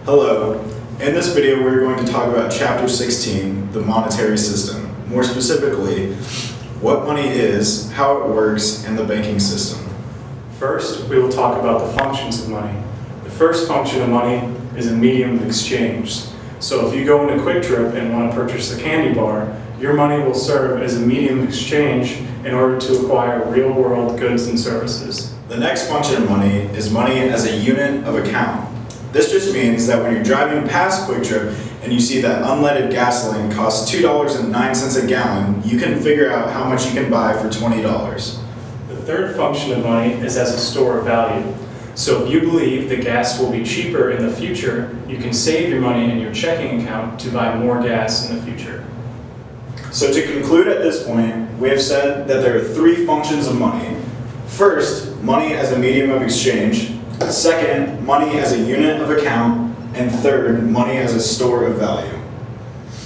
Hello. In this video, we're going to talk about Chapter 16, the monetary system. More specifically, what money is, how it works, and the banking system. First, we will talk about the functions of money. The first function of money is a medium of exchange. So if you go into Quick Trip and want to purchase a candy bar, your money will serve as a medium of exchange in order to acquire real-world goods and services. The next function of money is money as a unit of account. This just means that when you're driving past Quick Trip and you see that unleaded gasoline costs $2.09 a gallon, you can figure out how much you can buy for $20. The third function of money is as a store of value. So if you believe the gas will be cheaper in the future, you can save your money in your checking account to buy more gas in the future. So to conclude at this point, we have said that there are three functions of money. First, money as a medium of exchange. Second, money as a unit of account. And third, money as a store of value.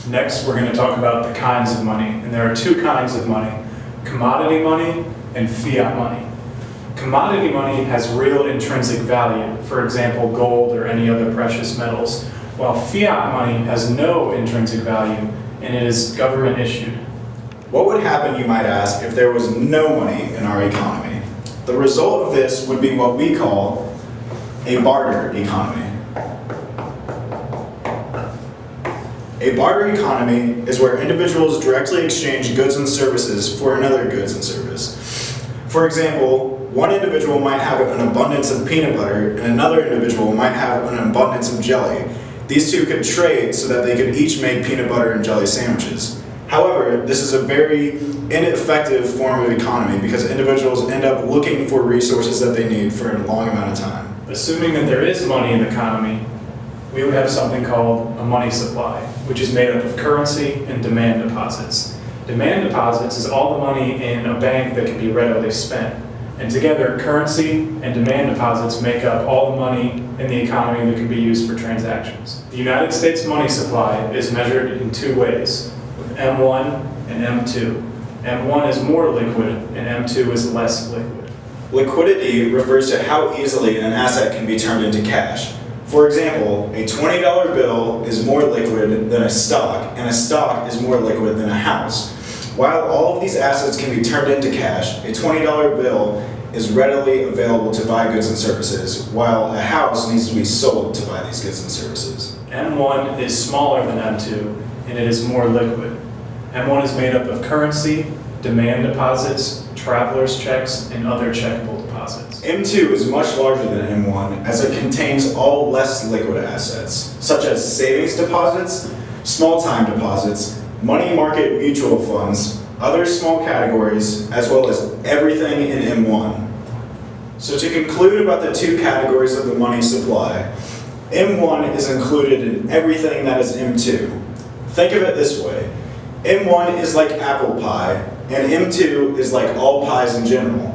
Next, we're going to talk about the kinds of money. And there are two kinds of money: commodity money and fiat money. Commodity money has real intrinsic value, for example, gold or any other precious metals, while fiat money has no intrinsic value and it is government issued. What would happen, you might ask, if there was no money in our economy? The result of this would be what we call a barter economy. A barter economy is where individuals directly exchange goods and services for another goods and service. For example, one individual might have an abundance of peanut butter and another individual might have an abundance of jelly. These two could trade so that they could each make peanut butter and jelly sandwiches. However, this is a very ineffective form of economy because individuals end up looking for resources that they need for a long amount of time. Assuming that there is money in the economy, we would have something called a money supply, which is made up of currency and demand deposits. Demand deposits is all the money in a bank that can be readily spent. And together, currency and demand deposits make up all the money in the economy that can be used for transactions. The United States money supply is measured in two ways, with M1 and M2. M1 is more liquid and M2 is less liquid. Liquidity refers to how easily an asset can be turned into cash. For example, a $20 bill is more liquid than a stock, and a stock is more liquid than a house. While all of these assets can be turned into cash, a $20 bill is readily available to buy goods and services, while a house needs to be sold to buy these goods and services. M1 is smaller than M2, and it is more liquid. M1 is made up of currency, demand deposits, traveler's checks, and other checkable deposits. M2 is much larger than M1 as it contains all less liquid assets, such as savings deposits, small-time deposits, money market mutual funds, other small categories, as well as everything in M1. So to conclude about the two categories of the money supply, M1 is included in everything that is M2. Think of it this way: M1 is like apple pie, and M2 is like all pies in general.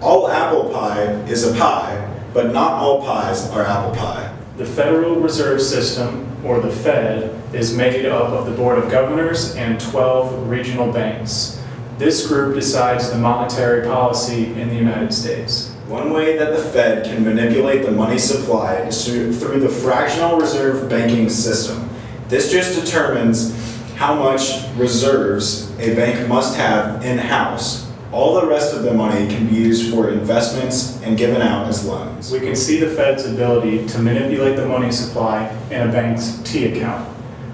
All apple pie is a pie, but not all pies are apple pie. The Federal Reserve System, or the Fed, is made up of the Board of Governors and 12 regional banks. This group decides the monetary policy in the United States. One way that the Fed can manipulate the money supply is through the fractional reserve banking system. This just determines how much reserves a bank must have in-house. All the rest of the money can be used for investments and given out as loans. We can see the Fed's ability to manipulate the money supply in a bank's T account.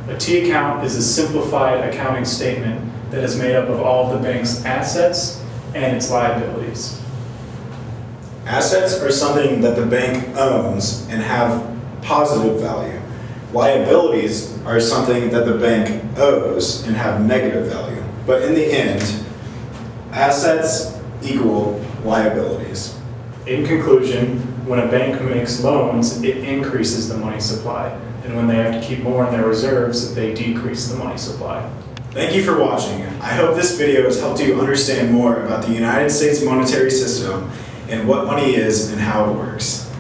A T account is a simplified accounting statement that is made up of all of the bank's assets and its liabilities. Assets are something that the bank owns and have positive value. Liabilities are something that the bank owes and have negative value. But in the end, assets equal liabilities. In conclusion, when a bank makes loans, it increases the money supply. And when they have to keep more in their reserves, they decrease the money supply. Thank you for watching. I hope this video has helped you understand more about the United States monetary system and what money is and how it works.